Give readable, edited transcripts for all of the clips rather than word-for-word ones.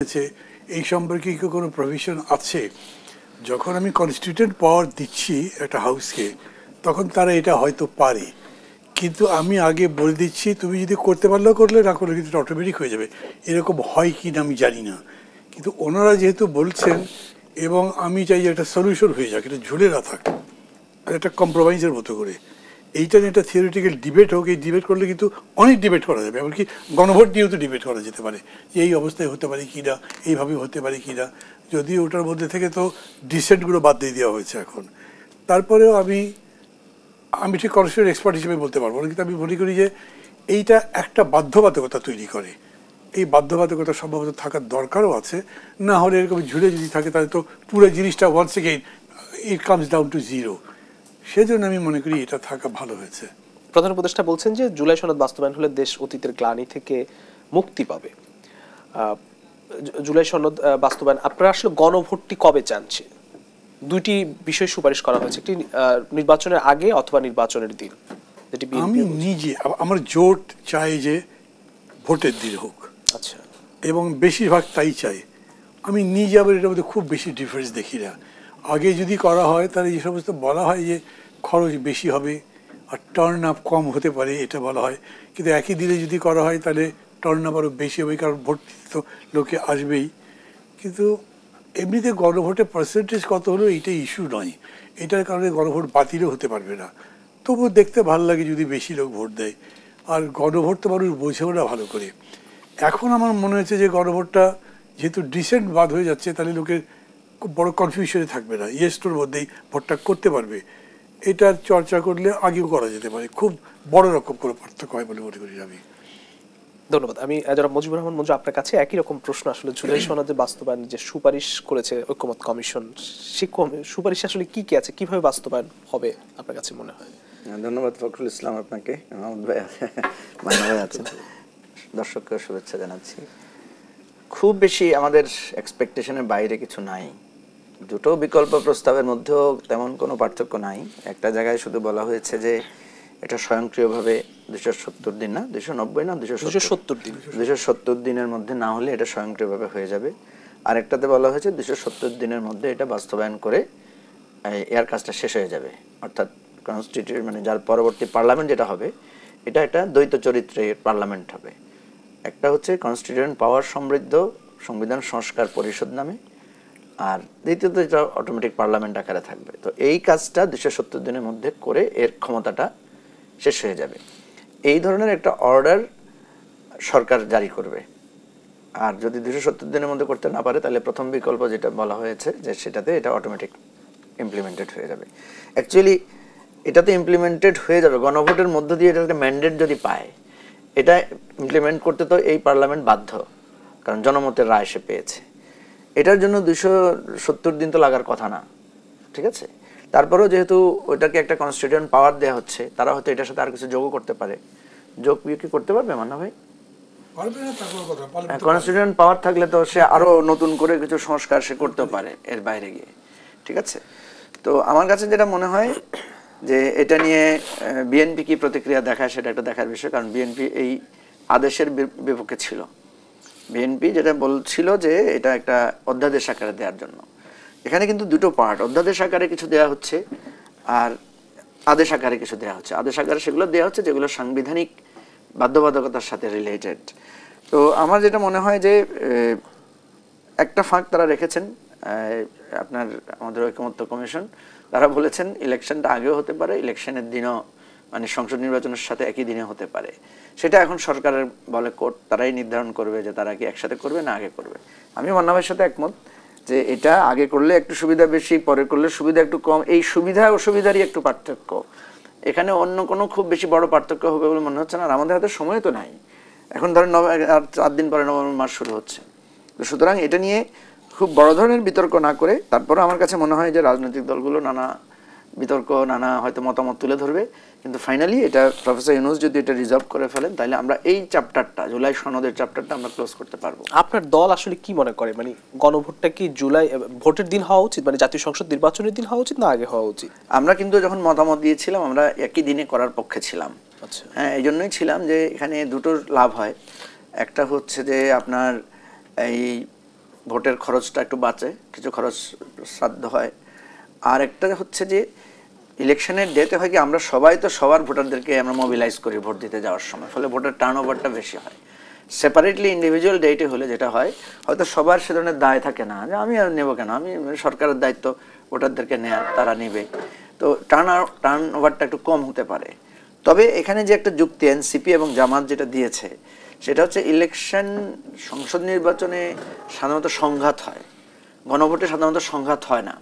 করেছে এই সম্পর্কে কি কোনো প্রভিশন আছে? যখন আমি কনস্টিটিউয়েন্ট পাওয়ার দিচ্ছি একটা হাউসকে, তখন তারা এটা হয়তো পারে, কিন্তু আমি আগে বলে দিচ্ছি তুমি যদি করতে পারলেও করলে, না করলে কিন্তু অটোমেটিক হয়ে যাবে। এরকম হয় কি না আমি জানি না, কিন্তু ওনারা যেহেতু বলছেন, এবং আমি চাই যে একটা সলিউশন হয়ে যাক, এটা ঝুলে না থাক, একটা কম্প্রোমাইজের মতো করে। এইটা নিয়ে একটা থিওরিটিক্যাল ডিবেট হোক। এই ডিবেট করলে কিন্তু অনেক ডিবেট করা যাবে, এমনকি গণভোট নিয়েও তো ডিবেট করা যেতে পারে যে এই অবস্থায় হতে পারে কি না, এইভাবে হতে পারে কি না। যদি ওটার মধ্যে থেকে তো ডিসেন্টগুলো বাদ দিয়ে দেওয়া হয়েছে এখন। তারপরেও আমি ঠিক কনস্টিটিউশন এক্সপার্ট হিসেবে বলতে পারবো না, কিন্তু আমি মনে করি যে এইটা একটা বাধ্যবাধকতা তৈরি করে। এই বাধ্যবাধকতা সম্ভবত থাকার দরকারও আছে, না হলে এরকম ঝুলে যদি থাকে তাহলে তো পুরো জিনিসটা once again it comes down to zero. সেজন্য আমি মনে করি এটা থাকা ভালো হয়েছে। প্রধান উপদেষ্টা বলছেন যে জুলাই সনদ বাস্তবায়ন হলে দেশ অতীতের গ্লানি থেকে মুক্তি পাবে। জুলাই সনদ বাস্তবায়ন, আপনারা আসলে গণভোটটি কবে চানছে? দুইটি বিষয় সুপারিশ করা হয়েছে, একটি নির্বাচনের আগে অথবা নির্বাচনের দিন। আমি নিজে আমার জোট চাই যে ভোটের দিন হোক, আচ্ছা, এবং বেশিরভাগ তাই চাই। আমি নিজে আবার এটার মধ্যে খুব বেশি ডিফারেন্স দেখি না। আগে যদি করা হয় তাহলে যে সমস্ত বলা হয় যে খরচ বেশি হবে আর টার্ন আপ কম হতে পারে, এটা বলা হয়, কিন্তু একই দিনে যদি করা হয় তাহলে টার্ন আপ আরও বেশি হবে, কারণ ভোট তো লোকে আসবেই। কিন্তু এমনিতে গণভোটের পার্সেন্টেজ কত হলো এইটা ইস্যু নয়, এটার কারণে গণভোট বাতিলও হতে পারবে না। তবুও দেখতে ভালো লাগে যদি বেশি লোক ভোট দেয়, আর গণভোট তো মানুষ বোঝেও না ভালো করে। এখন আমার মনে হচ্ছে যে গণভোটটা যেহেতু ডিসেন্ট বাদ হয়ে যাচ্ছে, তাহলে লোকের খুব বড় কনফিউশনে থাকবে না, ইয়েস্টোর মধ্যেই ভোটটা করতে পারবে। এটার চর্চা করলে আগেও করা যেতে পারে, খুব বড় রকম কোনো পার্থক্য হয় বলে মনে করি আমি। ধন্যবাদ। আমি যারা মুজিবুর রহমান মঞ্জু, আপনার কাছে একই রকম প্রশ্ন। আসলে জুলাই সনদের বাস্তবায়ন যে সুপারিশ করেছে ঐকমত্য কমিশন, সেই সুপারিশ আসলে কি কি আছে, কিভাবে বাস্তবায়ন হবে আপনার কাছে মনে হয়? ধন্যবাদ ফখরুল ইসলাম আপনাকে, মাহমুদ ভাই মান্না ভাই আছেন, দর্শককে শুভেচ্ছা জানাচ্ছি। খুব বেশি আমাদের এক্সপেকটেশনের বাইরে কিছু নাই। দুটো বিকল্প প্রস্তাবের মধ্যেও তেমন কোনো পার্থক্য নাই। একটা জায়গায় শুধু বলা হয়েছে যে এটা স্বয়ংক্রিয়ভাবে 270 দিন না 290 না 270 দিনের মধ্যে না হলে এটা স্বয়ংক্রিয়ভাবে হয়ে যাবে। আরেকটাতে বলা হয়েছে 270 দিনের মধ্যে এটা বাস্তবায়ন করে এর কাজটা শেষ হয়ে যাবে। অর্থাৎ কনস্টিটিউশন মানে যার পরবর্তী পার্লামেন্ট যেটা হবে, এটা একটা দ্বৈত চরিত্রের পার্লামেন্ট হবে। একটা হচ্ছে কনস্টিটিউশন পাওয়ার সমৃদ্ধ সংবিধান সংস্কার পরিষদ নামে, আর দ্বিতীয়ত এটা অটোমেটিক পার্লামেন্ট আকারে থাকবে। তো এই কাজটা 270 দিনের মধ্যে করে এর ক্ষমতাটা শেষ হয়ে যাবে। এই ধরনের একটা অর্ডার সরকার জারি করবে। আর যদি 270 দিনের মধ্যে করতে না পারে, তাহলে প্রথম বিকল্প যেটা বলা হয়েছে যে সেটাতে এটা অটোমেটিক ইমপ্লিমেন্টেড হয়ে যাবে। অ্যাকচুয়ালি এটাতে ইমপ্লিমেন্টেড হয়ে যাবে গণভোটের মধ্য দিয়ে। এটা একটা ম্যান্ডেট যদি পায়, এটা ইমপ্লিমেন্ট করতে তো এই পার্লামেন্ট বাধ্য, কারণ জনমতের রায় সে পেয়েছে। এটার জন্য 270 দিন তো লাগার কথা না, ঠিক আছে? তারপরেও যেহেতু ওইটাকে একটা কনস্টিটিউশন পাওয়ার দেওয়া হচ্ছে, তারা হয়তো এটার সাথে আর কিছু যোগও করতে পারে। যোগ কি করতে পারবে মান্না ভাই? কনস্টিটিউশন পাওয়ার থাকলে তো সে আরো নতুন করে কিছু সংস্কার সে করতে পারে এর বাইরে গিয়ে, ঠিক আছে? তো আমার কাছে যেটা মনে হয় যে এটা নিয়ে বিএনপি কি প্রতিক্রিয়া দেখায় সেটা একটা দেখার বিষয়, কারণ বিএনপি এই আদেশের বিপক্ষে ছিল। বিএনপি যেটা বলছিল যে এটা একটা অধ্যাদেশ আকারে দেওয়ার জন্য। এখানে কিন্তু দুটো পার্ট, অধ্যাদেশ আকারে কিছু দেওয়া হচ্ছে আর আদেশ আকারে কিছু দেওয়া হচ্ছে। আদেশ আকারে সেগুলো দেওয়া হচ্ছে যেগুলো সাংবিধানিক বাধ্যবাধকতার সাথে রিলেটেড। তো আমার যেটা মনে হয় যে একটা ফাঁক তারা রেখেছেন, আপনার আমাদের ঐকমত্য কমিশন, তারা বলেছেন ইলেকশনটা আগেও হতে পারে, ইলেকশনের দিনও মানে সংসদ নির্বাচনের সাথে একই দিনে হতে পারে। সেটা এখন সরকারের বলে কোর্ট, তারাই নির্ধারণ করবে যে তারা কি একসাথে করবে না আগে করবে। আমি মান্না ভাইয়ের সাথে একমত যে এটা আগে করলে একটু সুবিধা বেশি, পরে করলে সুবিধা একটু কম। এই সুবিধা অসুবিধারই একটু পার্থক্য, এখানে অন্য কোনো খুব বেশি বড় পার্থক্য হবে বলে মনে হচ্ছে না। আর আমাদের হাতে সময় তো নাই, এখন ধরেন 4 দিন পরে নভেম্বর মাস শুরু হচ্ছে। তো সুতরাং এটা নিয়ে খুব বড় ধরনের বিতর্ক না করে, তারপরে আমার কাছে মনে হয় যে রাজনৈতিক দলগুলো নানা বিতর্ক, নানা হয়তো মতামত তুলে ধরবে, কিন্তু ফাইনালি এটা প্রফেসর ইউনূস যদি এটা রিজলভ করে ফেলেন, তাহলে আমরা এই চ্যাপ্টারটা, জুলাই সনদের চ্যাপ্টারটা আমরা ক্লোজ করতে পারবো। আপনার দল আসলে কি মনে করে, মানে গণভোটটা কি জুলাই ভোটের দিন হওয়া উচিত, মানে জাতীয় সংসদ নির্বাচনের দিন হওয়া উচিত না আগে হওয়া উচিত? আমরা কিন্তু যখন মতামত দিয়েছিলাম, আমরা একই দিনে করার পক্ষে ছিলাম। আচ্ছা, হ্যাঁ, এই জন্যই ছিলাম যে এখানে দুটোর লাভ হয়। একটা হচ্ছে যে আপনার এই ভোটের খরচটা একটু বাঁচে, কিছু খরচ সাধ্য হয়। আর একটা হচ্ছে যে ইলেকশনের ডেতে হয় কি আমরা সবাই তো সবার ভোটারদেরকে আমরা মোবিলাইজ করি ভোট দিতে যাওয়ার সময়, ফলে ভোটের টার্নওভারটা বেশি হয়। সেপারেটলি ইন্ডিভিজুয়াল ডেটে হলে যেটা হয়, হয়তো সবার সে ধরনের দায় থাকে না যে আমি আর নেবো কেন, আমি সরকারের দায়িত্ব ভোটারদেরকে নেওয়ার, তারা নেবে, তো টার্নওভারটা একটু কম হতে পারে। তবে এখানে যে একটা যুক্তি এনসিপি এবং জামাত যেটা দিয়েছে সেটা হচ্ছে ইলেকশন, সংসদ নির্বাচনে সাধারণত সংঘাত হয়, গণভোটে সাধারণত সংঘাত হয় না।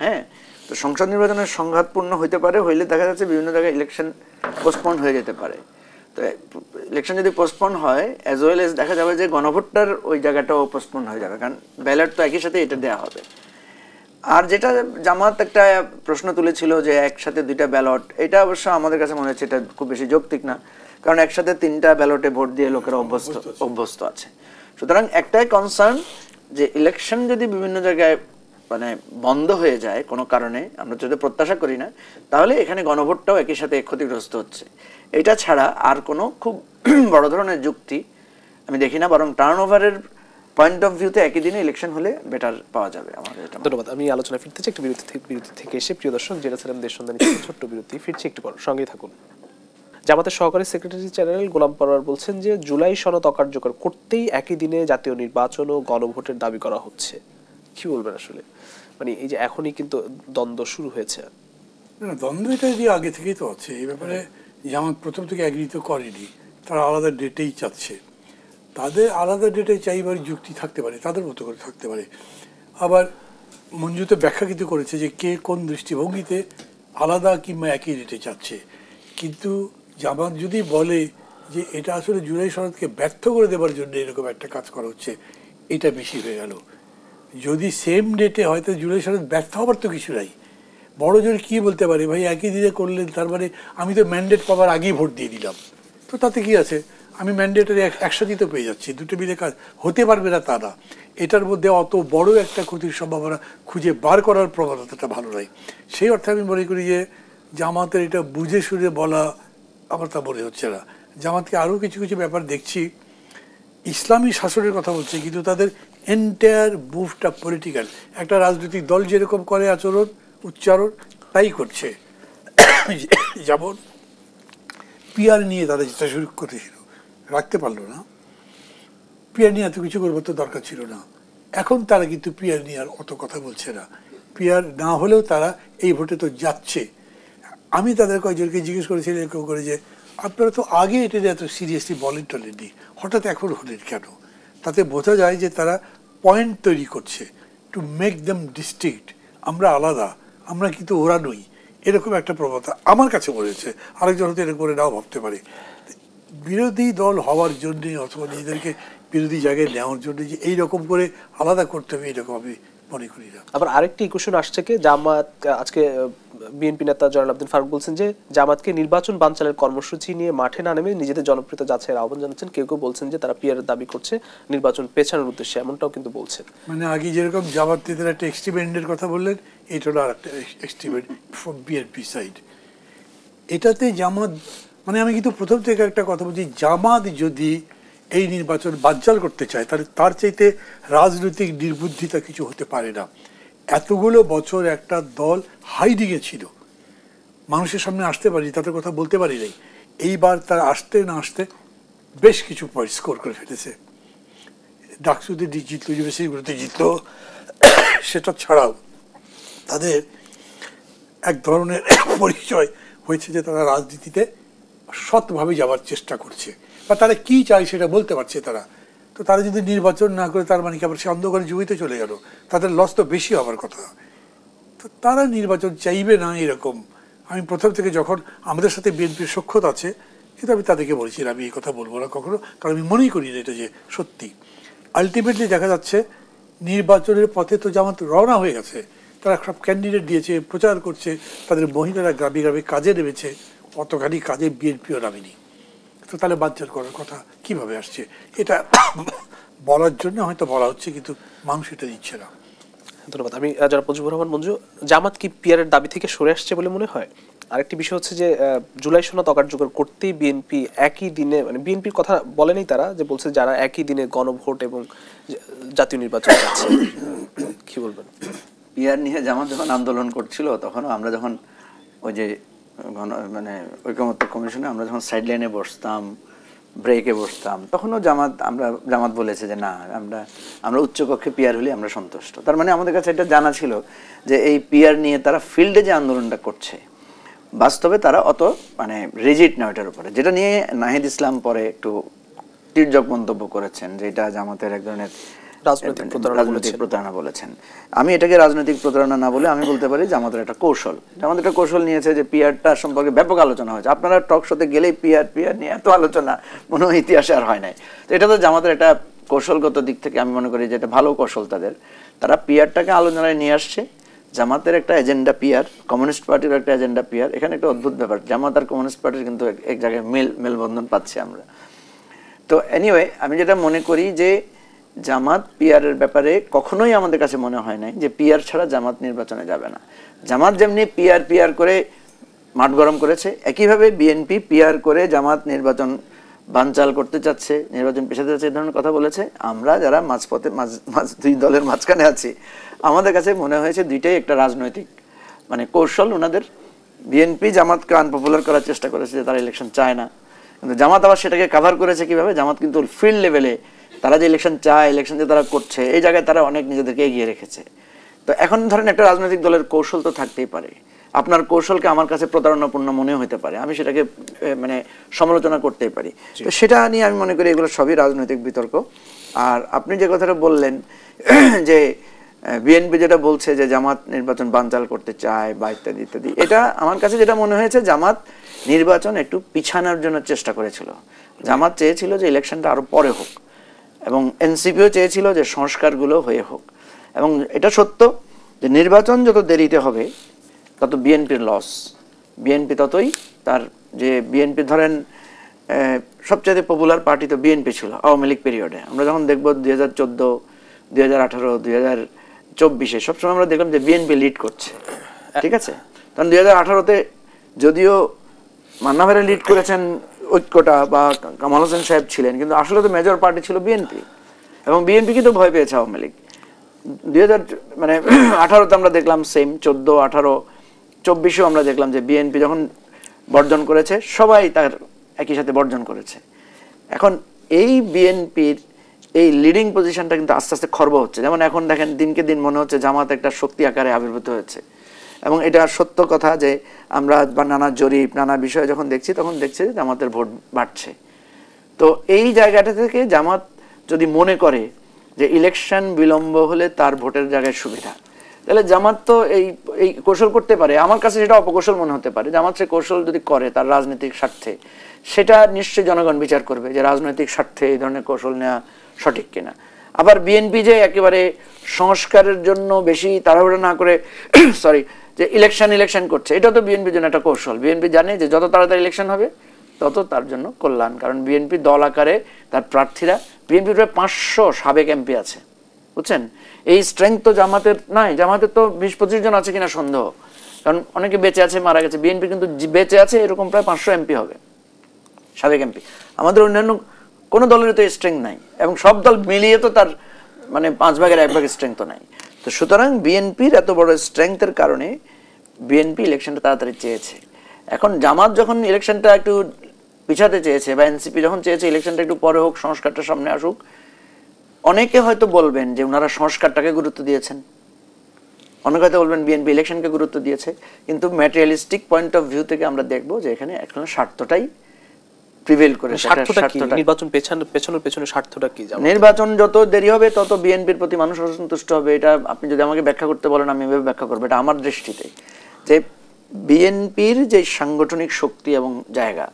হ্যাঁ, তো সংসদ নির্বাচনের সংঘাতপূর্ণ হইতে পারে, হইলে দেখা যাচ্ছে বিভিন্ন জায়গায় ইলেকশন পোস্টপোন হয়ে যেতে পারে। তো ইলেকশন যদি পোস্টপোন হয় অ্যাজ ওয়েল এজ দেখা যাবে যে গণভোটটার ওই জায়গাটাও পোস্টপোন হয়ে যাবে, কারণ ব্যালট তো একই সাথে এটা দেওয়া হবে। আর যেটা জামাত একটা প্রশ্ন তুলেছিল যে একসাথে 2টা ব্যালট, এটা অবশ্য আমাদের কাছে মনে হচ্ছে এটা খুব বেশি যৌক্তিক না, কারণ একসাথে 3টা ব্যালটে ভোট দিয়ে লোকেরা অভ্যস্ত আছে। সুতরাং একটাই কনসার্ন যে ইলেকশন যদি বিভিন্ন জায়গায় মানে বন্ধ হয়ে যায় কোনো কারণে, আমরা যদি প্রত্যাশা করি না, তাহলে এখানে গণভোটটাও একই সাথে ক্ষতিগ্রস্ত হচ্ছে। এটা ছাড়া আর কোনো খুব বড় ধরনের যুক্তি আমি দেখি না, বরং টার্নওভারের পয়েন্ট অফ ভিউতে একই দিনে ইলেকশন হলে বেটার পাওয়া যাবে আমাদের। ধন্যবাদ। আমি আলোচনা ফিরতে চাই একটু বিরতি থেকে এসে। প্রিয় দর্শক, জেরা সালাম দেশ সন্ধানী ছোট্ট বিরতি, ফিরছি একটু পর, সঙ্গেই থাকুন। জামাতের সহকারী সেক্রেটারি জেনারেল গোলাম পরোয়ার বলছেন যে জুলাই সনদ অকার্যকর করতেই একই দিনে জাতীয় নির্বাচন ও গণভোটের দাবি করা হচ্ছে। কি বলবেন আসলে, মানে এই যে এখনই কিন্তু দ্বন্দ্ব শুরু হয়েছে? না, দ্বন্দ্ব এটা যে আগে থেকেই তো আছে, এই ব্যাপারে জামাত প্রথম থেকে অ্যাগ্রি তো করেনি, তারা আলাদা ডেটেই চাচ্ছে। তাদের আলাদা ডেটে চাইবার যুক্তি থাকতে পারে, তাদের মতো করে থাকতে পারে। আবার মঞ্জু তো ব্যাখ্যা কিন্তু করেছে যে কে কোন দৃষ্টিভঙ্গিতে আলাদা কিংবা একই ডেটে চাচ্ছে। কিন্তু জামাত যদি বলে যে এটা আসলে জুলাই সনদকে ব্যর্থ করে দেওয়ার জন্য এরকম একটা কাজ করা হচ্ছে, এটা বেশি হয়ে গেল। যদি সেম ডেটে হয়তো জুলাই সনদ ব্যর্থ হবার তো কিছু নাই, বড় জোর কী বলতে পারে, ভাই একই দিনে করলেন তার মানে আমি তো ম্যান্ডেট পাওয়ার আগেই ভোট দিয়ে দিলাম, তো তাতে কি আছে, আমি ম্যান্ডেটের একসাথেই তো পেয়ে যাচ্ছি, দুটো মিলে কাজ হতে পারবে না তা না। এটার মধ্যে অত বড় একটা ক্ষতির সম্ভাবনা খুঁজে বার করার প্রবণতাটা ভালো নয়। সেই অর্থে আমি মনে করি যে জামাতের এটা বুঝে শুনে বলা আমার তা মনে হচ্ছে না। জামাতকে আরও কিছু কিছু ব্যাপার দেখছি, ইসলামী শাসনের কথা বলছে, কিন্তু তাদের এন্টায়ার মুভটা পলিটিক্যাল। একটা রাজনৈতিক দল যেরকম করে আচরণ উচ্চারণ তাই করছে। যেমন পিয়ার নিয়ে তারা যেটা শুরু করেছিল, রাখতে পারলো না, পিয়ার নিয়ে এত কিছু করবার তো দরকার ছিল না। এখন তারা কিন্তু পিয়ার নিয়ে আর অত কথা বলছে না, পিয়ার না হলেও তারা এই ভোটে তো যাচ্ছে। আমি তাদের কয়েকজনকে জিজ্ঞেস করেছিলাম এরকম করে যে আপনারা তো আগে এটা এত সিরিয়াসলি বলেন টলেননি, হঠাৎ এখন হলেন কেন? তাতে বোঝা যায় যে তারা পয়েন্ট তৈরি করছে, টু মেক দেম ডিস্টিংক্ট, আমরা আলাদা, আমরা কিন্তু ওরা নই, এরকম একটা প্রবণতা আমার কাছে মনে হচ্ছে। আরেকজন হয়তো এরকম করে নাও ভাবতে পারে। বিরোধী দল হওয়ার জন্যে অথবা নিজেদেরকে বিরোধী জায়গায় নেওয়ার জন্য যে এইরকম করে আলাদা করতে হবে, এরকম আমি মনে করি না। আবার আরেকটি কোশ্চেন আসছে কি, জামাত আজকে বিএনপি নেতা জয়নাল আবদিন ফারুক বলছেন যে জামাতকে নির্বাচন বানচালের কর্মসূচি নিয়ে মাঠে না নেমে নিজেদের জনপ্রিয়তা যাচাইয়ের আহ্বান জানাচ্ছেন। কেউ কেউ বলছেন যে তারা পিয়ারের দাবি করছে নির্বাচন পেছানোর উদ্দেশ্যে, এমনটাও কিন্তু বলছেন। মানে আগে যেরকম জামাতদের একটা এক্সট্রিমেন্টের কথা বললেন, এটা হলো আর একটা এক্সট্রিমেন্ট ফ্রম বিএনপি সাইড। এটাতে জামাত, মানে আমি কিন্তু প্রথম থেকে একটা কথা বলছি, জামাত যদি এই নির্বাচন বানচাল করতে চায় তাহলে তার চাইতে রাজনৈতিক নির্বুদ্ধিতা কিছু হতে পারে না। এতগুলো বছর একটা দল হাইডিংয়ে ছিল, মানুষের সামনে আসতে পারি, তাদের কথা বলতে পারি নাই। এইবার তারা আসতে না আসতে বেশ কিছু পয়েন্ট স্কোর করে ফেলেছে। ডাকসুতে জিতলো, ইউনিভার্সিটিগুলোতে জিতলো, সেটা ছাড়াও তাদের এক ধরনের পরিচয় হয়েছে যে তারা রাজনীতিতে সৎভাবে যাওয়ার চেষ্টা করছে, বা তারা কি চায় সেটা বলতে পারছে তারা। তো তারা যদি নির্বাচন না করে তার মানে কি আবার সে অন্ধকারে যুগিতে চলে গেল, তাদের লস তো বেশি হওয়ার কথা। তো তারা নির্বাচন চাইবে না এরকম আমি প্রথম থেকে, যখন আমাদের সাথে বিএনপির সখ্যতা আছে, কিন্তু আমি তাদেরকে বলেছি আমি এই কথা বলবো না কখনো, কারণ আমি মনেই করি না এটা যে সত্যি। আলটিমেটলি দেখা যাচ্ছে নির্বাচনের পথে তো জামাত রওনা হয়ে গেছে, তারা সব ক্যান্ডিডেট দিয়েছে, প্রচার করছে, তাদের মহিলারা গ্রামে গ্রামে কাজে নেমেছে, অতখানি কাজে বিএনপিও নামেনি। তো তাহলে বানচাল করার কথা কিভাবে আসছে? এটা বলার জন্য হয়তো বলা হচ্ছে, কিন্তু মানুষ এটা দিচ্ছে না। ধন্যবাদ। আমি যারা মুজিবুর রহমান মঞ্জু, জামাত কি পিয়ারের দাবি থেকে সরে আসছে বলে মনে হয়? আরেকটি বিষয় হচ্ছে যে জুলাই সনদ অকার্যকর করতেই বিএনপি একই দিনে, মানে বিএনপির কথা বলেনি তারা, যে বলছে যারা একই দিনে গণভোট এবং জাতীয় নির্বাচন চাচ্ছে, কি বলবেন? পিয়ার নিয়ে জামাত যখন আন্দোলন করছিল তখন আমরা যখন ওই যে মানে ঐকমত্য কমিশনে আমরা যখন সাইড লাইনে বসতাম, ব্রেকে বসতাম, তখনও জামাত বলেছে যে না, আমরা উচ্চকক্ষে পিয়ার হলে আমরা সন্তুষ্ট। তার মানে আমাদের কাছে এটা জানা ছিল যে এই পিয়ার নিয়ে তারা ফিল্ডে যে আন্দোলনটা করছে, বাস্তবে তারা অত মানে রিজিড না ওইটার উপরে, যেটা নিয়ে নাহিদ ইসলাম পরে একটু তির্যক মন্তব্য করেছেন যে এটা জামাতের এক ধরনের রাজনৈতিক প্রতারণা বলেছেন। আমি এটাকে রাজনৈতিক প্রতারণা না বলে আমি বলতে পারি যে আমাদের একটা কৌশল, আমাদের একটা কৌশল নিয়েছে যে পিয়ারটা সম্পর্কে ব্যাপক আলোচনা হয়েছে। আপনারা টক শোতে গেলেই পিয়ার নিয়ে এত আলোচনা মনে হয় ইতিহাসে আর হয় নাই। তো এটা তো জামাতের একটা কৌশলগত দিক থেকে আমি মনে করি যে এটা ভালো কৌশল তাদের। তারা পিয়ারটাকে আলোচনায় নিয়ে আসছে। জামাতের একটা এজেন্ডা পিয়ার, কমিউনিস্ট পার্টির একটা এজেন্ডা পিয়ার। এখানে একটা অদ্ভুত ব্যাপার, জামাত আর কমিউনিস্ট পার্টির কিন্তু এক জায়গায় মেলবন্ধন পাচ্ছি আমরা। তো এনিওয়ে, আমি যেটা মনে করি যে জামাত পিয়ারের ব্যাপারে কখনোই আমাদের কাছে মনে হয় নাই যে পিয়ার ছাড়া জামাত নির্বাচনে যাবে না। জামাত যেমনি পিয়ার করে মাঠ গরম করেছে, একইভাবে বিএনপি পিয়ার করে জামাত নির্বাচন বানচাল করতে চাচ্ছে, নির্বাচন পেছাতে যাচ্ছে, এই ধরনের কথা বলেছে। আমরা যারা মাঝপথে দুই দলের মাঝখানে আছি, আমাদের কাছে মনে হয়েছে দুইটাই একটা রাজনৈতিক মানে কৌশল ওনাদের। বিএনপি জামাতকে আনপপুলার করার চেষ্টা করেছে যে তারা ইলেকশন চায় না, কিন্তু জামাত আবার সেটাকে কাভার করেছে কিভাবে? জামাত কিন্তু ফিল্ড লেভেলে তারা যে ইলেকশন চায়, ইলেকশন যে তারা করছে, এই জায়গায় তারা অনেক নিজেদেরকে এগিয়ে রেখেছে। তো এখন ধরেন একটা রাজনৈতিক দলের কৌশল তো থাকতেই পারে। আপনার কৌশলকে আমার কাছে প্রতারণাপূর্ণ মনে হতে পারে, আমি সেটাকে মানে সমালোচনা করতেই পারি। তো সেটা নিয়ে আমি মনে করি এগুলো সবই রাজনৈতিক বিতর্ক। আর আপনি যে কথাটা বললেন যে বিএনপি যেটা বলছে যে জামাত নির্বাচন বানচাল করতে চায় বা ইত্যাদি ইত্যাদি, এটা আমার কাছে যেটা মনে হয়েছে জামাত নির্বাচন একটু পিছানোর জন্য চেষ্টা করেছিল। জামাত চেয়েছিল যে ইলেকশনটা আরো পরে হোক, এবং এনসিপিও চেয়েছিল যে সংস্কারগুলো হয়ে হোক। এবং এটা সত্য যে নির্বাচন যত দেরিতে হবে তত বিএনপির লস, বিএনপি ততই তার যে বিএনপি ধরেন সবচেয়ে পপুলার পার্টি তো বিএনপি ছিল আওয়ামী লীগ পিরিয়ডে। আমরা যখন দেখবো 2014, 2018, 2024 সবসময় আমরা দেখলাম যে বিএনপি লিড করছে, ঠিক আছে। তখন 2018-তে যদিও মান্না ভাইরা লিড করেছেন ঐক্যটা বা কামাল হোসেন সাহেব ছিলেন, কিন্তু আসলে তো মেজর পার্টি ছিল বিএনপি, এবং বিএনপি কিন্তু ভয় পেয়েছে আওয়ামী লীগ। 2018-তে আমরা দেখলাম সেম, 14, 18, 24-এও আমরা দেখলাম যে বিএনপি যখন বর্জন করেছে সবাই তার একই সাথে বর্জন করেছে। এখন এই বিএনপির এই লিডিং পজিশনটা কিন্তু আস্তে আস্তে খর্ব হচ্ছে। যেমন এখন দেখেন দিনকে দিন মনে হচ্ছে জামাত একটা শক্তি আকারে আবির্ভূত হয়েছে, এবং এটা সত্য কথা যে আমরা বা নানা জরিপ নানা বিষয় যখন দেখছি তখন দেখছি যে জামাতের ভোট বাড়ছে। তো এই জায়গাটা থেকে জামাত যদি মনে করে যে ইলেকশন বিলম্ব হলে তার ভোটের জায়গায় সুবিধা, তাহলে জামাত তো এই কৌশল করতে পারে। আমার কাছে সেটা অপকৌশল মনে হতে পারে। জামাত সে কৌশল যদি করে তার রাজনৈতিক স্বার্থে, সেটা নিশ্চয়ই জনগণ বিচার করবে যে রাজনৈতিক স্বার্থে এই ধরনের কৌশল নেওয়া সঠিক কিনা। আবার বিএনপি যে একেবারে সংস্কারের জন্য বেশি তাড়াহুড়ো না করে যে ইলেকশন করছে, এটা তো বিএনপির জন্য একটা কৌশল। বিএনপি জানে যে যত তাড়াতাড়ি ইলেকশন হবে তত তার জন্য কল্যাণ, কারণ বিএনপি দল আকারে তার প্রার্থীরা, বিএনপির প্রায় 500 সাবেক এমপি আছে, বুঝছেন। এই স্ট্রেংথ তো জামাতের নাই। জামাতের তো 20-25 জন আছে কিনা সন্দেহ, কারণ অনেকে বেঁচে আছে, মারা গেছে। বিএনপি কিন্তু বেঁচে আছে এরকম প্রায় 500 এমপি হবে, সাবেক এমপি। আমাদের অন্যান্য কোনো দলের তো স্ট্রেংথ নাই, এবং সব দল মিলিয়ে তো তার মানে 5 ভাগের 1 ভাগ স্ট্রেংথ নাই। তো সুতরাং বিএনপির এত বড় স্ট্রেংথের কারণে বিএনপি ইলেকশনটা তাড়াতাড়ি চেয়েছে। এখন জামাত যখন ইলেকশনটা একটু পিছাতে চেয়েছে, বা এনসিপি যখন চেয়েছে ইলেকশনটা একটু পরে হোক, সংস্কারটা সামনে আসুক, অনেকে হয়তো বলবেন যে ওনারা সংস্কারটাকে গুরুত্ব দিয়েছেন, অনেকে হয়তো বলবেন বিএনপি ইলেকশনকে গুরুত্ব দিয়েছে। কিন্তু ম্যাটেরিয়ালিস্টিক পয়েন্ট অফ ভিউ থেকে আমরা দেখবো যে এখানে এখন স্বার্থটাই প্রিভেল করে। নির্বাচন যত দেরি হবে তত বিএনপির প্রতি মানুষ অসন্তুষ্ট হবে। এটা আপনি যদি আমাকে ব্যাখ্যা করতে বলেন আমি এভাবে ব্যাখ্যা করবো। এটা আমার দৃষ্টিতে যে বিএনপির যে সাংগঠনিক শক্তি এবং জায়গা,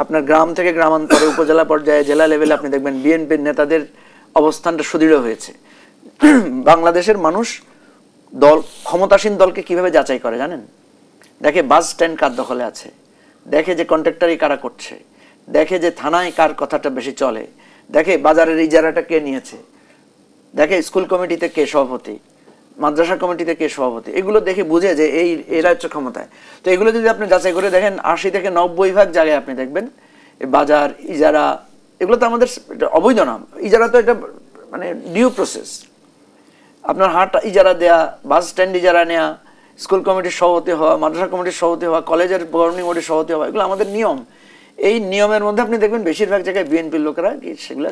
আপনার গ্রাম থেকে গ্রামান্তরে, উপজেলা পর্যায়ে, জেলা লেভেলে আপনি দেখবেন বিএনপির নেতাদের অবস্থানটা সুদৃঢ় হয়েছে। বাংলাদেশের মানুষ দল, ক্ষমতাসীন দলকে কিভাবে যাচাই করে জানেন? দেখে বাস স্ট্যান্ড কার দখলে আছে, দেখে যে কন্ট্রাক্টরই কারা করছে, দেখে যে থানায় কার কথাটা বেশি চলে, দেখে বাজারের ইজারাটা কে নিয়েছে, দেখে স্কুল কমিটিতে কে সভাপতি, মাদ্রাসা কমিটিতে কে সভাপতি, এগুলো দেখে বুঝে যে এরা হচ্ছে ক্ষমতায়। তো এগুলো যদি আপনি যাচাই করে দেখেন 80 থেকে 90% জায়গায় আপনি দেখবেন বাজার ইজারা, এগুলো তো আমাদের অবৈধ নাম। ইজারা তো এটা মানে ডিউ প্রসেস। আপনার হাট ইজারা দেয়া, বাস স্ট্যান্ড ইজারা নেওয়া, স্কুল কমিটির সভাপতি হওয়া, মাদ্রাসা কমিটির সভাপতি হওয়া, কলেজের গভর্নিং বডির সভাপতি হওয়া, এগুলো আমাদের নিয়ম। এই নিয়মের মধ্যে আপনি দেখবেন বেশিরভাগ জায়গায় বিএনপির লোকেরা সেগুলো,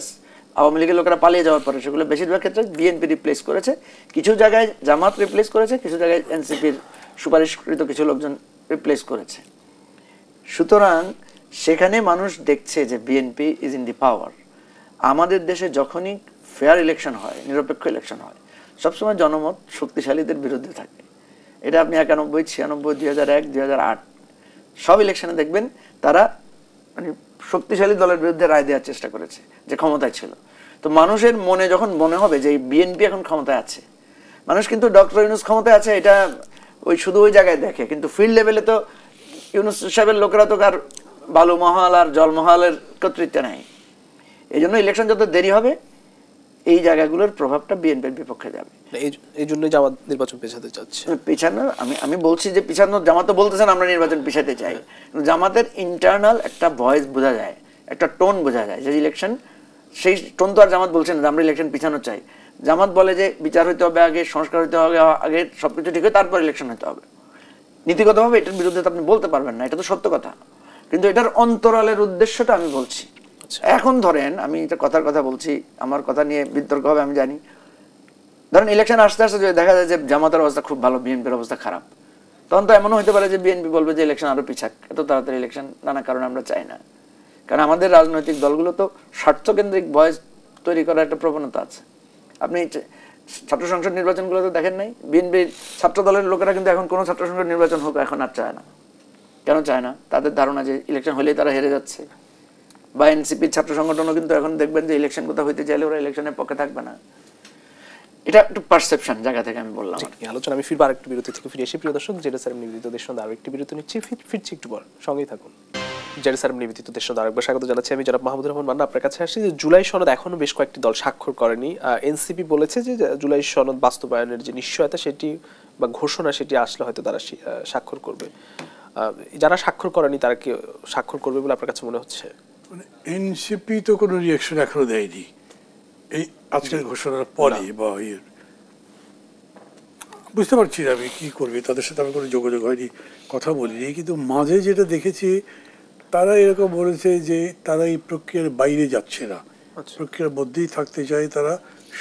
আওয়ামী লীগের লোকেরা পালিয়ে যাওয়ার পরে সেগুলো বেশিরভাগ ক্ষেত্রে বিএনপি রিপ্লেস করেছে, কিছু জায়গায় জামাত রিপ্লেস করেছে, কিছু জায়গায় এনসিপির সুপারিশকৃত কিছু লোকজন রিপ্লেস করেছে। সুতরাং সেখানে মানুষ দেখছে যে বিএনপি ইজ ইন দি পাওয়ার। আমাদের দেশে যখনই ফেয়ার ইলেকশন হয়, নিরপেক্ষ ইলেকশন হয়, সবসময় জনমত শক্তিশালীদের বিরুদ্ধে থাকে। এটা আপনি 91, 96, 2001, 2008 সব ইলেকশনে দেখবেন তারা মানে শক্তিশালী দলের বিরুদ্ধে রায় দেওয়ার চেষ্টা করেছে যে ক্ষমতায় ছিল। তো মানুষের মনে যখন মনে হবে যে বিএনপি এখন ক্ষমতায় আছে, মানুষ কিন্তু ডক্টর ইউনূস ক্ষমতায় আছে এটা শুধু ওই জায়গায় দেখে, কিন্তু ফিল্ড লেভেলে তো ইউনূস সাহেবের লোকেরা তো আর বালুমহাল আর জলমহালের কর্তৃত্বে নাই। এই জন্য ইলেকশন যত দেরি হবে এই জায়গাগুলোর প্রভাবটা বিএনপির বিপক্ষে যাবে। এই জন্যই জামাত নির্বাচন পেছাতে চাচ্ছে। পিছানো আমি বলছি যে পিছানো, জামাত তো বলতেছেন আমরা নির্বাচন পিছাতে চাই, জামাতের ইন্টারনাল একটা ভয়েস বোঝা যায়, একটা টোন বোঝা যায় যে ইলেকশন, সেই টোন তো আর জামাত বলছেন না আমরা ইলেকশন পিছানো চাই। জামাত বলে যে বিচার হইতে হবে আগে, সংস্কার হইতে হবে আগে, সবকিছু ঠিক হয় তারপর ইলেকশন হইতে হবে। নীতিগতভাবে এটার বিরুদ্ধে তো আপনি বলতে পারবেন না, এটা তো সত্য কথা, কিন্তু এটার অন্তরালের উদ্দেশ্যটা আমি বলছি। এখন ধরেন আমি এটা কথার কথা বলছি, আমার কথা নিয়ে বিতর্ক হবে আমি জানি। ধরেন ইলেকশন আসতে আসতে যদি দেখা যায় যে জামাতের অবস্থা খুব ভালো, বিএনপির অবস্থা খারাপ, তখন তো এমনও হতে পারে যে বিএনপি বলবে যে ইলেকশন আরো পিছাক, এত তাড়াতাড়ি ইলেকশন নানা কারণে আমরা চাই না। কারণ আমাদের রাজনৈতিক দলগুলো তো স্বার্থকেন্দ্রিক ভয়েস তৈরি করার একটা প্রবণতা আছে। আপনি ছাত্র সংসদ নির্বাচনগুলো তো দেখেন নাই, বিএনপির ছাত্র দলের লোকেরা কিন্তু এখন কোনো ছাত্র সংসদ নির্বাচন হোক এখন আর চায় না। কেন চায় না? তাদের ধারণা যে ইলেকশন হলেই তারা হেরে যাচ্ছে। বা এনসিপির ছাত্র সংগঠনও কিন্তু এখন দেখবেন যে ইলেকশন কোথাও হইতে চাইলে ওরা ইলেকশনের পক্ষে থাকবে না। এটা একটু পারসেপশন জায়গা থেকে আমি বললাম। আলোচনা আমি ফিরবার একটু বিরতি থেকে ফিরে এসে প্রিয় দর্শক, জেরুসালেম নিবেদিত দেশ আরো একটি বিরতি নিচ্ছি, ফিরছি একটু পর, সঙ্গেই থাকুন। জেরুসালেম নিবেদিত দেশ আরেকবার স্বাগত জানাচ্ছি। আমি জনাব মাহমুদুর রহমান মান্না আপনার কাছে আসছি। যে জুলাই সনদ এখনো বেশ কয়েকটি দল স্বাক্ষর করেনি। এনসিপি বলেছে যে জুলাই সনদ বাস্তবায়নের যে নিশ্চয়তা সেটি বা ঘোষণা সেটি আসলে হয়তো তারা স্বাক্ষর করবে। যারা স্বাক্ষর করেনি তারা কি স্বাক্ষর করবে বলে আপনার কাছে মনে হচ্ছে? এনসিপি তো কোনো রিয়াকশন এখনো দেয়নি এই আজকের ঘোষণার পরে, বা বুঝতে পারছি না আমি কি করবে, তাদের সাথে আমি কোনো যোগাযোগ হয়নি, কথা বলিনি। কিন্তু মাঝে যেটা দেখেছি তারা এরকম বলেছে যে তারা এই প্রক্রিয়ার বাইরে যাচ্ছে না, প্রক্রিয়ার মধ্যেই থাকতে চায়, তারা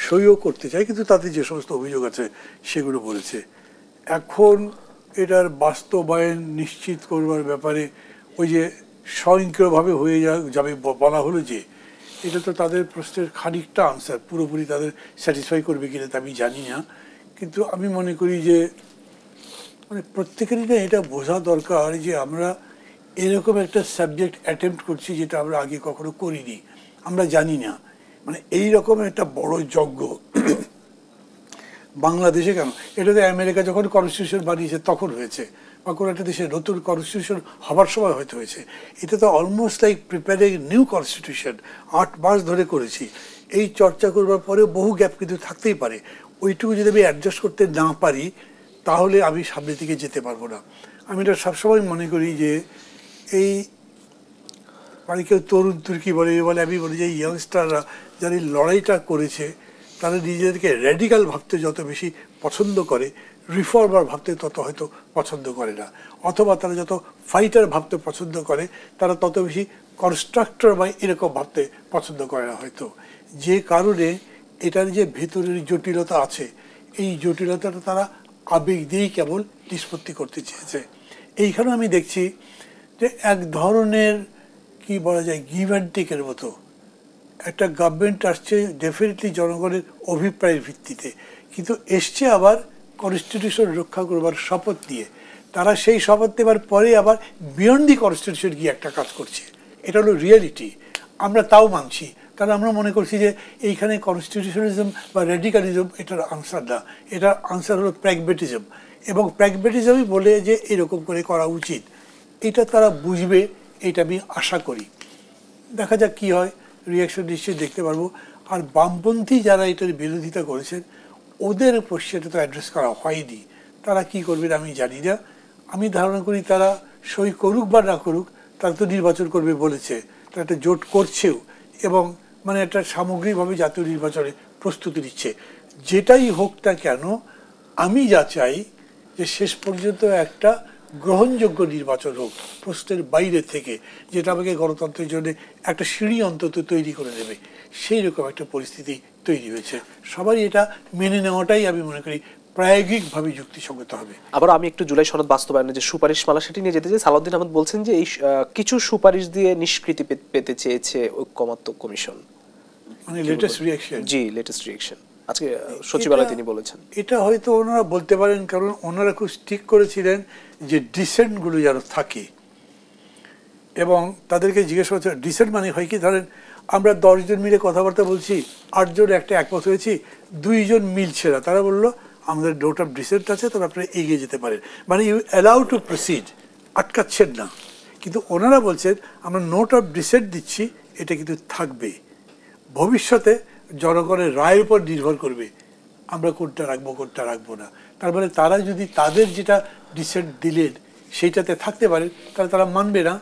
সইও করতে চায়, কিন্তু তাদের যে সমস্ত অভিযোগ আছে সেগুলো বলেছে। এখন এটার বাস্তবায়ন নিশ্চিত করবার ব্যাপারে ওই যে স্বয়ংক্রিয়ভাবে হয়ে যাবে বলা হলো, যে এটা তো তাদের প্রশ্নের খানিকটা আনসার, পুরোপুরি তাদের স্যাটিসফাই করবে কিনা তা আমি জানি না। কিন্তু আমি মনে করি যে মানে প্রত্যেকেরই না এটা বোঝা দরকার যে আমরা এরকম একটা সাবজেক্ট অ্যাটেম্প্ট করছি যেটা আমরা আগে কখনো করিনি, আমরা জানি না। মানে এইরকম একটা বড় যজ্ঞ বাংলাদেশে কেন, এটা তো আমেরিকা যখন কনস্টিটিউশন বানিয়েছে তখন হয়েছে, বা কোনো একটা দেশে নতুন কনস্টিটিউশন হবার সময় হয়তো হয়েছে। এটা তো almost like preparing new constitution, 8 মাস ধরে করেছি। এই চর্চা করবার পরে বহু গ্যাপ কিন্তু থাকতেই পারে, ওইটুকু যদি আমি অ্যাডজাস্ট করতে না পারি তাহলে আমি সামনের দিকে যেতে পারবো না। আমি এটা সবসময় মনে করি যে এই মানে কেউ তরুণ তুর্কি বলে, আমি বলি যে ইয়াংস্টাররা যারা এই লড়াইটা করেছে তারা নিজেদেরকে র্যাডিক্যাল ভাবতে যত বেশি পছন্দ করে, রিফর্মার ভাবতে তত হয়তো পছন্দ করে না, অথবা তারা যত ফাইটার ভাবতে পছন্দ করে তারা তত বেশি কনস্ট্রাক্টর বা এরকম ভাবতে পছন্দ করে না হয়তো। যে কারণে এটার যে ভেতরের জটিলতা আছে এই জটিলতাটা তারা আবেগ দিয়েই কেবল নিষ্পত্তি করতে চেয়েছে। এইখানে আমি দেখছি যে এক ধরনের কি বলা যায় গিভ অ্যান্ড টেকের মতো একটা গভর্নমেন্ট আসছে ডেফিনেটলি জনগণের অভিপ্রায়ের ভিত্তিতে, কিন্তু এসছে আবার কনস্টিটিউশন রক্ষা করবার শপথ নিয়ে। তারা সেই শপথ নেবার পরে আবার বিয়ন্ড দি কনস্টিটিউশন গিয়ে একটা কাজ করছে, এটা হলো রিয়েলিটি। আমরা তাও মানছি, কারণ আমরা মনে করছি যে এইখানে কনস্টিটিউশনিজম বা রেডিকালিজম এটার আনসার না, এটার আনসার হলো প্র্যাগমেটিজম, এবং প্র্যাগমেটিজমই বলে যে এরকম করে করা উচিত। এটা তারা বুঝবে, এটা আমি আশা করি। দেখা যাক কী হয়, রিয়াকশন নিশ্চয়ই দেখতে পারবো। আর বামপন্থী যারা এটার বিরোধিতা করেছেন ওদের উপর সেটা তো অ্যাড্রেস করা হয়নি। তারা কি করবেন আমি জানি না। আমি ধারণা করি তারা সই করুক বা না করুক, তারা তো নির্বাচন করবে বলেছে, তারা একটা জোট করছেও, এবং মানে একটা সামগ্রিকভাবে জাতীয় নির্বাচনে প্রস্তুতি নিচ্ছে। যেটাই হোক না কেন, আমি যা চাই যে শেষ পর্যন্ত একটা গ্রহণযোগ্য নির্বাচন হোক প্রশ্নের বাইরে থেকে, যেটা আমাকে গণতন্ত্রের জন্য একটা সিঁড়ি অন্তত তৈরি করে দেবে। সেই রকম একটা পরিস্থিতি তৈরি হয়েছে। সবাই এটা মেনে নেওয়াটাই আমি মনে করি প্রায়োগিকভাবে যুক্তিসঙ্গত হবে। আবার আমি একটু জুলাই সনদ বাস্তবায়নের যে সুপারিশমালা সেটি নিয়ে যেতে চাই। সালাউদ্দিন আহমেদ বলছেন যে এই কিছু সুপারিশ দিয়ে নিষ্কৃতি পেতে চেয়েছে ঐকমত্য কমিশন। মানে লেটেস্ট রিঅ্যাকশন। জি, লেটেস্ট রিঅ্যাকশন আজকে সচিবালয়ে তিনি বলেছেন। এটা হয়তো ওনারা বলতে পারেন, কারণ ওনারা খুব স্ট্রিক্ট করেছিলেন যে ডিসেন্টগুলো যেন থাকে, এবং তাদেরকে জিজ্ঞেস করছে ডিসেন্ট মানে হয় কি, ধরেন আমরা 10 জন মিলে কথাবার্তা বলছি, 8 জন একটা একমত হয়েছি, 2 জন মিলছে না, তারা বললো আমাদের নোট অফ ডিসেন্ট আছে, তবে আপনারা এগিয়ে যেতে পারেন, মানে ইউ অ্যালাউ টু প্রসিড, আটকাচ্ছেন না। কিন্তু ওনারা বলছেন আমরা নোট অফ ডিসেন্ট দিচ্ছি, এটা কিন্তু থাকবে, ভবিষ্যতে জনগণের রায়ের উপর নির্ভর করবে আমরা কোনটা রাখবো কোনটা রাখবো না। তার মানে তারা যদি তাদের যেটা ডিসেন্ট দিলেন সেইটাতে থাকতে পারেন, তাহলে তারা মানবে না।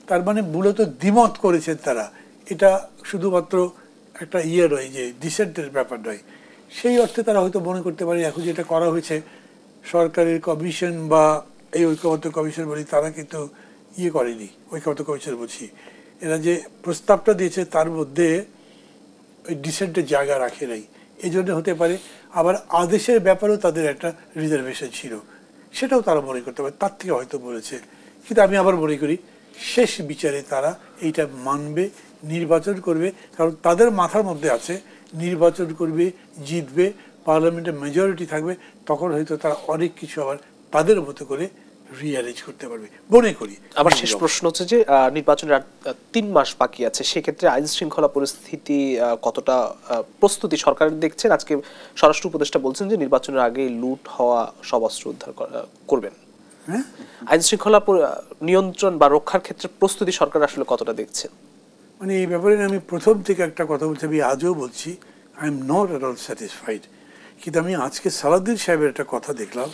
তার মানে মূলত দ্বিমত করেছেন তারা, এটা শুধুমাত্র একটা নয় যে ডিসেন্টের ব্যাপার নয়। সেই অর্থে তারা হয়তো মনে করতে পারে এখন যেটা করা হয়েছে সরকারের কমিশন বা এই ঐকমত্য কমিশন বলি, তারা কিন্তু করেনি। ঐকমত্য কমিশন বলছি, এরা যে প্রস্তাবটা দিয়েছে তার মধ্যে ওই ডিসেন্টের জায়গা রাখে নাই, এই জন্য হতে পারে। আবার আদেশের ব্যাপারেও তাদের একটা রিজার্ভেশন ছিল, সেটাও তারা মনে করতে পারে, তার থেকে হয়তো বলেছে। কিন্তু আমি আবার মনে করি শেষ বিচারে তারা এইটা মানবে, নির্বাচন করবে, কারণ তাদের মাথার মধ্যে আছে নির্বাচন করবে, জিতবে, পার্লামেন্টের মেজরিটি থাকবে, তখন হয়তো তারা অনেক কিছু আবার তাদের মতো করে রিঅ্যারেঞ্জ করতে পারবে মনে করি। আবার শেষ প্রশ্ন হচ্ছে যে নির্বাচনের আর 3 মাস বাকি আছে, সেক্ষেত্রে আইন শৃঙ্খলা পরিস্থিতি কতটা প্রস্তুতি সরকারের দেখছেন? আজকে স্বরাষ্ট্র উপদেষ্টা বলছেন যে নির্বাচনের আগে লুট হওয়া সব অস্ত্র উদ্ধার করবেন। হ্যাঁ, আইন শৃঙ্খলা নিয়ন্ত্রণ বা রক্ষার ক্ষেত্রে প্রস্তুতি সরকার আসলে কতটা দেখছেন? মানে এই ব্যাপারে আমি প্রথম থেকে একটা কথা বলছি, আমি আজও বলছি, I am not at all satisfied. কিন্তু আমি আজকে সালাউদ্দিন সাহেবের একটা কথা দেখলাম,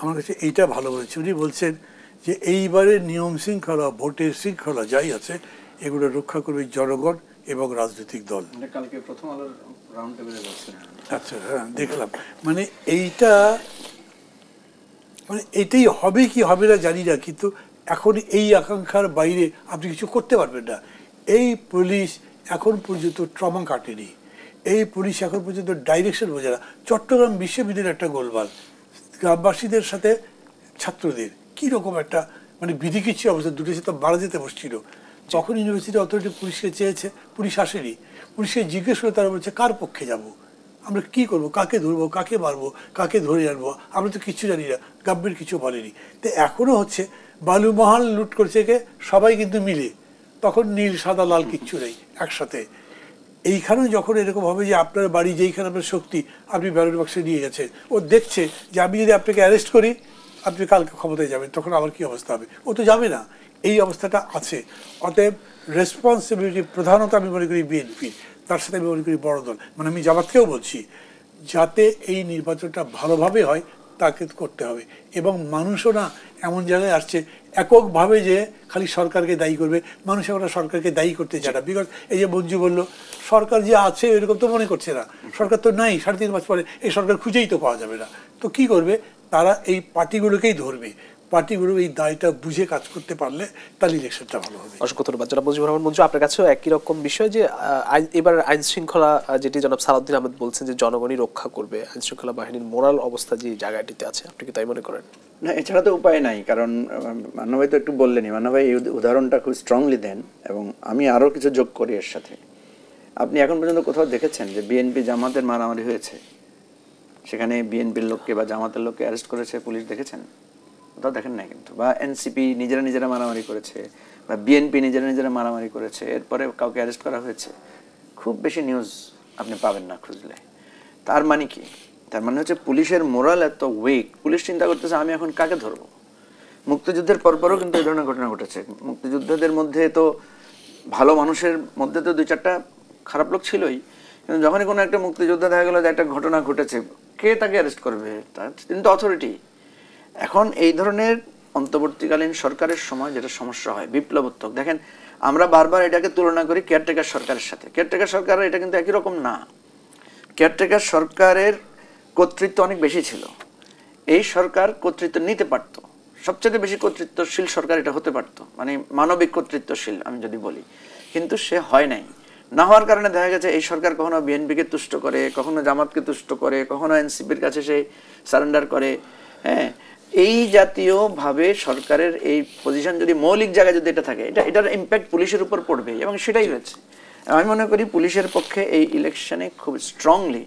আমার কাছে এইটা ভালো বলেছে। উনি বলছেন যে এইবারে নিয়ম শৃঙ্খলা, ভোটের শৃঙ্খলা যাই আছে, এগুলো রক্ষা করবে জনগণ এবং রাজনৈতিক দল। কালকে প্রথম আলোর রাউন্ড টেবিলে বলছেন। আচ্ছা, হ্যাঁ দেখলাম। মানে এইটা মানে এটাই হবে কি হবে না জানি না, কিন্তু এখন এই আকাঙ্ক্ষার বাইরে আপনি কিছু করতে পারবেন না। এই পুলিশ এখন পর্যন্ত ট্রমা কাটেনি, এই পুলিশ এখন পর্যন্ত ডাইরেকশন বোঝে না। চট্টগ্রাম বিশ্ববিদ্যালয়ের একটা গোলমাল, গ্রামবাসীদের সাথে ছাত্রদের কীরকম একটা মানে বিধিকিচ্ছি অবস্থা, দুটো সাথে মারা যেতে বসছিল। তখন ইউনিভার্সিটি অথরিটি পুলিশকে চেয়েছে, পুলিশ আসেনি। পুলিশকে জিজ্ঞেস করে তারা বলছে কার পক্ষে যাব, আমরা কি করব, কাকে ধরবো, কাকে মারবো, কাকে ধরে আনবো, আমরা তো কিচ্ছু জানি না, গভর্নমেন্ট কিছু বলেনি। তো এখনও হচ্ছে বালুমহাল লুট করছে কে, সবাই কিন্তু মিলে, তখন নীল সাদা লাল কিচ্ছু নেই একসাথে। এইখানেও যখন এরকম হবে যে আপনার বাড়ি যেইখানে আপনার শক্তি, আপনি ব্যালট বাক্সে নিয়ে গেছেন, ও দেখছে যে আমি যদি আপনাকে অ্যারেস্ট করি আপনি কালকে ক্ষমতায় যাবেন, তখন আবার কি অবস্থা হবে, ও তো যাবে না। এই অবস্থাটা আছে। অতএব রেসপন্সিবিলিটি প্রধানত আমি মনে করি বিএনপির, তার সাথে আমি মনে করি বড় দল, মানে আমি জামাতকেও বলছি, যাতে এই নির্বাচনটা ভালোভাবে হয় তাকে করতে হবে। এবং মানুষও না এমন জায়গায় আসছে এককভাবে যে খালি সরকারকে দায়ী করবে, মানুষ এখন সরকারকে দায়ী করতে চায় না। বিকজ এই যে মঞ্জু বললো সরকার যে আছে এরকম তো মনে করছে না, সরকার তো নাই, 3.5 মাস পরে এই সরকার খুঁজেই তো পাওয়া যাবে না। তো কি করবে তারা, এই পার্টিগুলোকেই ধরবে, পার্টিগুলো এই দায়টা বুঝে কাজ করতে পারলে তাহলে ইলেকশনটা ভালো হবে। অসংখ্য ধন্যবাদ জনাব মুজিবুর রহমান মঞ্জু। আপনার কাছেও একই রকম বিষয় যে এবার আইন শৃঙ্খলা যেটি জনাব সালাউদ্দিন আহমেদ বলছেন যে জনগণই রক্ষা করবে, আইন শৃঙ্খলা বাহিনীর মোরাল অবস্থা যে জায়গাটিতে আছে, আপনি কি তাই মনে করেন? না, এছাড়া তো উপায় নাই। কারণ মান্না ভাই তো একটু বললেনই, মান্না ভাই এই উদাহরণটা খুব স্ট্রংলি দেন, এবং আমি আরও কিছু যোগ করি এর সাথে। আপনি এখন পর্যন্ত কোথাও দেখেছেন যে বিএনপি জামাতের মারামারি হয়েছে, সেখানে বিএনপির লোককে বা জামাতের লোককে অ্যারেস্ট করেছে পুলিশ, দেখেছেন? কোথাও দেখেন না কিন্তু। বা এনসিপি নিজেরা মারামারি করেছে, বা বিএনপি নিজেরা মারামারি করেছে, এরপরে কাউকে অ্যারেস্ট করা হয়েছে, খুব বেশি নিউজ আপনি পাবেন না খুঁজলে। তার মানে কি? তার মানে হচ্ছে পুলিশের মোরাল এত উইক, পুলিশ চিন্তা করতেছে আমি এখন কাকে ধরবো। মুক্তিযুদ্ধের পরপরও কিন্তু এই ধরনের ঘটনা ঘটেছে। মুক্তিযুদ্ধদের মধ্যে তো ভালো মানুষের মধ্যে তো 2-4টা খারাপ লোক ছিলই, কিন্তু যখনই কোনো একটা মুক্তিযোদ্ধা দেখা গেলো যে একটা ঘটনা ঘটেছে, কে তাকে অ্যারেস্ট করবে? তিনি তো অথরিটি। এখন এই ধরনের অন্তর্বর্তীকালীন সরকারের সময় যেটা সমস্যা হয় বিপ্লবোত্তক, দেখেন আমরা বারবার এটাকে তুলনা করি কেয়ারটেকার সরকারের সাথে। কেয়ারটেকার সরকার এটা কিন্তু একই রকম না। কেয়ারটেকার সরকারের কর্তৃত্ব অনেক বেশি ছিল। এই সরকার কর্তৃত্ব নিতে পারত, সবচেয়ে বেশি কর্তৃত্বশীল সরকার এটা হতে পারত, মানে মানবিক কর্তৃত্বশীল আমি যদি বলি, কিন্তু সে হয় নাই। না হওয়ার কারণে দেখা গেছে এই সরকার কখনো বিএনপিকে তুষ্ট করে, কখনো জামাতকে তুষ্ট করে, কখনো এনসিপির কাছে সে সারেন্ডার করে। হ্যাঁ, এই জাতীয় ভাবে সরকারের এই পজিশন যদি মৌলিক জায়গায় যদি এটা থাকে, এটার ইম্প্যাক্ট পুলিশের উপর পড়বে, এবং সেটাই হয়েছে। আমি মনে করি পুলিশের পক্ষে এই ইলেকশনে খুব স্ট্রংলি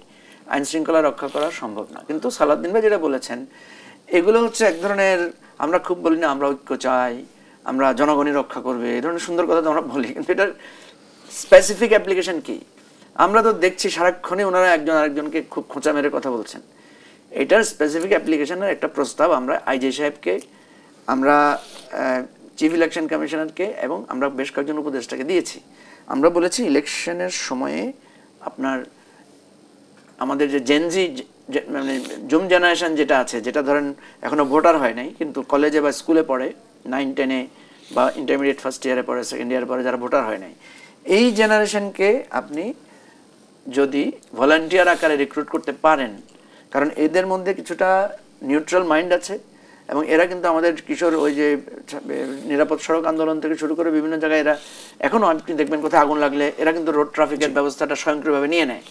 আইন শৃঙ্খলা রক্ষা করা সম্ভব না। কিন্তু সালাউদ্দিন ভাই যেটা বলেছেন, এগুলো হচ্ছে এক ধরনের, আমরা খুব বলি না আমরা ঐক্য চাই, আমরা জনগণই রক্ষা করবে, এই ধরনের সুন্দর কথা তো আমরা বলি, কিন্তু এটার স্পেসিফিক অ্যাপ্লিকেশন কি? আমরা তো দেখছি সারাক্ষণই ওনারা একজন আরেকজনকে খুব খোঁচা মেরে কথা বলছেন। এটার স্পেসিফিক অ্যাপ্লিকেশনের একটা প্রস্তাব আমরা আইজি সাহেবকে, আমরা চিফ ইলেকশন কমিশনারকে এবং আমরা বেশ কয়েকজন উপদেষ্টাকে দিয়েছি। আমরা বলেছি ইলেকশনের সময়ে আপনার আমাদের যে জেনজি মানে জুম জেনারেশন যেটা আছে, যেটা ধরেন এখনো ভোটার হয় নাই কিন্তু কলেজে বা স্কুলে পড়ে, 9-10-এ বা ইন্টারমিডিয়েট ফার্স্ট ইয়ারে পড়ে, সেকেন্ড ইয়ারে পড়ে, যারা ভোটার হয় নাই, এই জেনারেশনকে আপনি যদি ভলান্টিয়ার আকারে রিক্রুট করতে পারেন, কারণ এদের মধ্যে কিছুটা নিউট্রাল মাইন্ড আছে, এবং এরা কিন্তু আমাদের কিশোর ওই যে নিরাপদ সড়ক আন্দোলন থেকে শুরু করে বিভিন্ন জায়গায় এরা এখনো আপনি দেখবেন কোথায় আগুন লাগলে এরা কিন্তু রোড ট্রাফিকের ব্যবস্থাটা স্বয়ংক্রিয়ভাবে নিয়ে নেয়।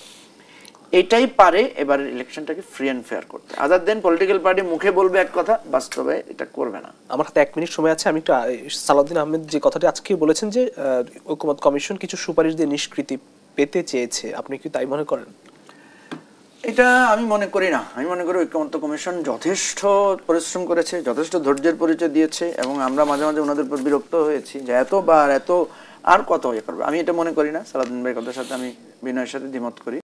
এটাই পারে এবারের ইলেকশনটাকে ফ্রি অ্যান্ড ফেয়ার করতে। আদার দেন পলিটিক্যাল পার্টি মুখে বলবে এক কথা, বাস্তবে এটা করবে না। আমার হাতে 1 মিনিট সময় আছে, আমি একটু সালাউদ্দিন আহমেদ যে কথাটি আজকে বলেছেন যে ঐকমত্য কমিশন কিছু সুপারিশ দিয়ে নিষ্কৃতি পেতে চেয়েছে, আপনি কি তাই মনে করেন? এটা আমি মনে করি না। আমি মনে করি ঐকমত্য কমিশন যথেষ্ট পরিশ্রম করেছে, যথেষ্ট ধৈর্যের পরিচয় দিয়েছে, এবং আমরা মাঝে মাঝে ওনাদের উপর বিরক্ত হয়েছি যে এত আর কত ইয়ে করবে। আমি এটা মনে করি না। সালাউদ্দিন ভাইয়ের কথার সাথে আমি বিনয়ের সাথে দ্বিমত করি।